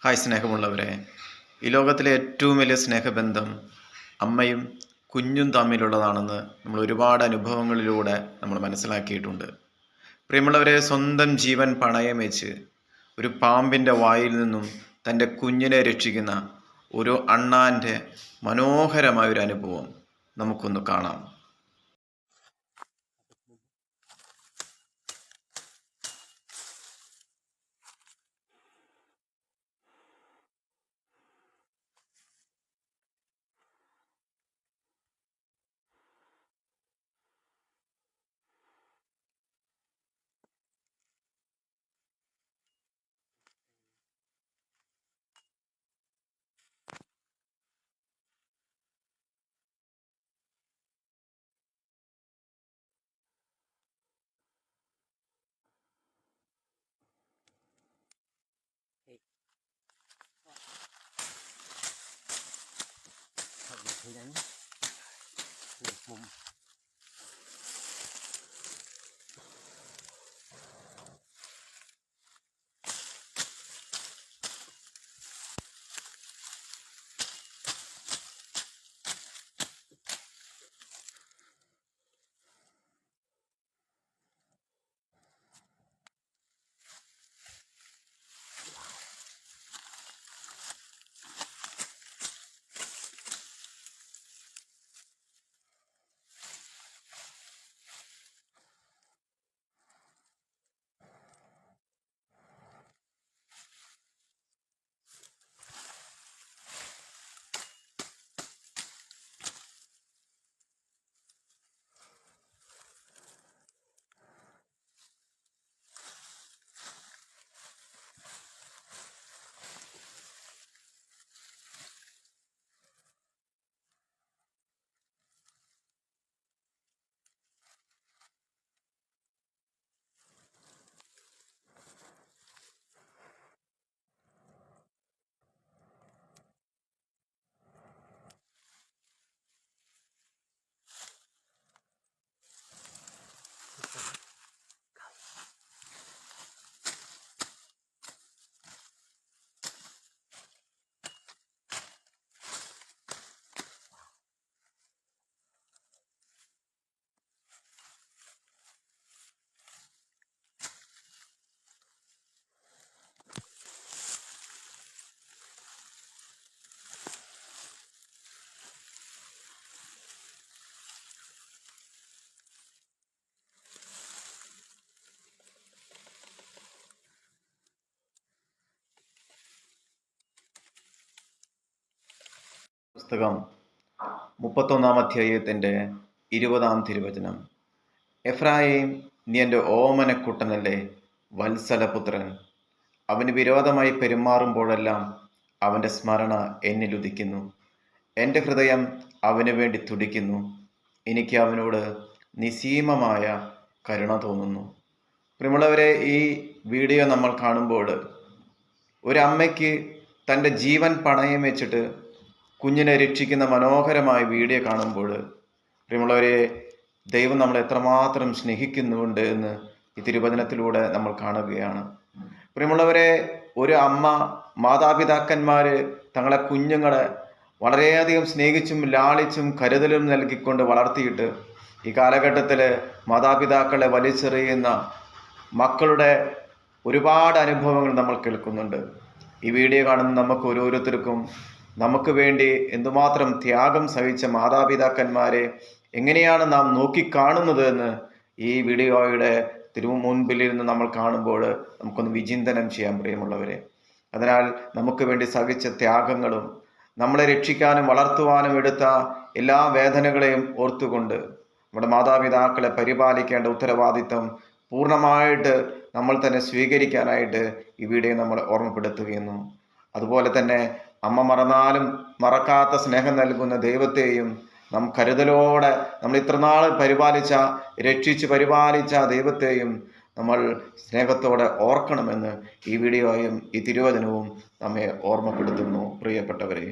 Hi സ്നേഹമുള്ളവരെ, ഈ ലോകത്തിലെ ഏറ്റവും വലിയ സ്നേഹബന്ധം അമ്മയും കുഞ്ഞും തമ്മിലുള്ളതാണെന്ന് നമ്മൾ ഒരുപാട് അനുഭവങ്ങളിലൂടെ നമ്മൾ മനസ്സിലാക്കിയിട്ടുണ്ട്. പ്രിയമുള്ളവരെ, സ്വന്തം ജീവൻ പണയം വെച്ച് ഒരു പാമ്പിൻ്റെ വായിൽ നിന്നും തൻ്റെ കുഞ്ഞിനെ രക്ഷിക്കുന്ന ഒരു അണ്ണാൻ്റെ മനോഹരമായൊരു അനുഭവം നമുക്കൊന്ന് കാണാം. Thì đánh một mùng പുസ്തകം 31-ാം അധ്യായത്തിൻ്റെ 20-ാം തിരുവചനം. എഫ്രായിം, നീ എൻ്റെ ഓമനക്കുട്ടനല്ലേ, വത്സലപുത്രൻ. അവന് വിരോധമായി പെരുമാറുമ്പോഴെല്ലാം അവൻ്റെ സ്മരണ എന്നിലുദിക്കുന്നു. എൻ്റെ ഹൃദയം അവന് വേണ്ടി തുടിക്കുന്നു. എനിക്ക് അവനോട് നിസീമമായ കരുണ തോന്നുന്നു. പ്രിയമുള്ളവരെ, ഈ വീഡിയോ നമ്മൾ കാണുമ്പോൾ ഒരമ്മയ്ക്ക് തൻ്റെ ജീവൻ പണയം വെച്ചിട്ട് കുഞ്ഞിനെ രക്ഷിക്കുന്ന മനോഹരമായ വീഡിയോ കാണുമ്പോൾ പ്രിയമുള്ളവരെ, ദൈവം നമ്മളെ എത്രമാത്രം സ്നേഹിക്കുന്നുണ്ട് എന്ന് ഈ തിരുവചനത്തിലൂടെ നമ്മൾ കാണുകയാണ്. പ്രിയമുള്ളവരെ, ഒരു അമ്മ, മാതാപിതാക്കന്മാർ തങ്ങളെ കുഞ്ഞുങ്ങളെ വളരെയധികം സ്നേഹിച്ചും ലാളിച്ചും കരുതലും നൽകിക്കൊണ്ട് വളർത്തിയിട്ട് ഈ കാലഘട്ടത്തിൽ മാതാപിതാക്കളെ വലിച്ചെറിയുന്ന മക്കളുടെ ഒരുപാട് അനുഭവങ്ങൾ നമ്മൾ കേൾക്കുന്നുണ്ട്. ഈ വീഡിയോ കാണുന്ന നമുക്ക് ഓരോരുത്തർക്കും നമുക്ക് വേണ്ടി എന്തുമാത്രം ത്യാഗം സഹിച്ച മാതാപിതാക്കന്മാരെ എങ്ങനെയാണ് നാം നോക്കിക്കാണുന്നത് എന്ന് ഈ വീഡിയോയുടെ മുൻപിലിരുന്ന് നമ്മൾ കാണുമ്പോൾ നമുക്കൊന്ന് വിചിന്തനം ചെയ്യാൻ പ്രിയമുള്ളവരെ. അതിനാൽ നമുക്ക് വേണ്ടി സഹിച്ച ത്യാഗങ്ങളും നമ്മളെ രക്ഷിക്കാനും വളർത്തുവാനും എടുത്ത എല്ലാ വേദനകളെയും ഓർത്തുകൊണ്ട് നമ്മുടെ മാതാപിതാക്കളെ പരിപാലിക്കേണ്ട ഉത്തരവാദിത്വം പൂർണ്ണമായിട്ട് നമ്മൾ തന്നെ സ്വീകരിക്കാനായിട്ട് ഈ വീഡിയോ നമ്മളെ ഓർമ്മപ്പെടുത്തുകയെന്നു. അതുപോലെ തന്നെ അമ്മ മറന്നാലും മറക്കാത്ത സ്നേഹം നൽകുന്ന ദൈവത്തെയും നാം കരുതലോടെ നമ്മൾ ഇത്രനാൾ രക്ഷിച്ച് പരിപാലിച്ച ദൈവത്തെയും നമ്മൾ സ്നേഹത്തോടെ ഓർക്കണമെന്ന് ഈ വീഡിയോയും ഈ തിരുവചനവും നമ്മെ ഓർമ്മപ്പെടുത്തുന്നു പ്രിയപ്പെട്ടവരെ.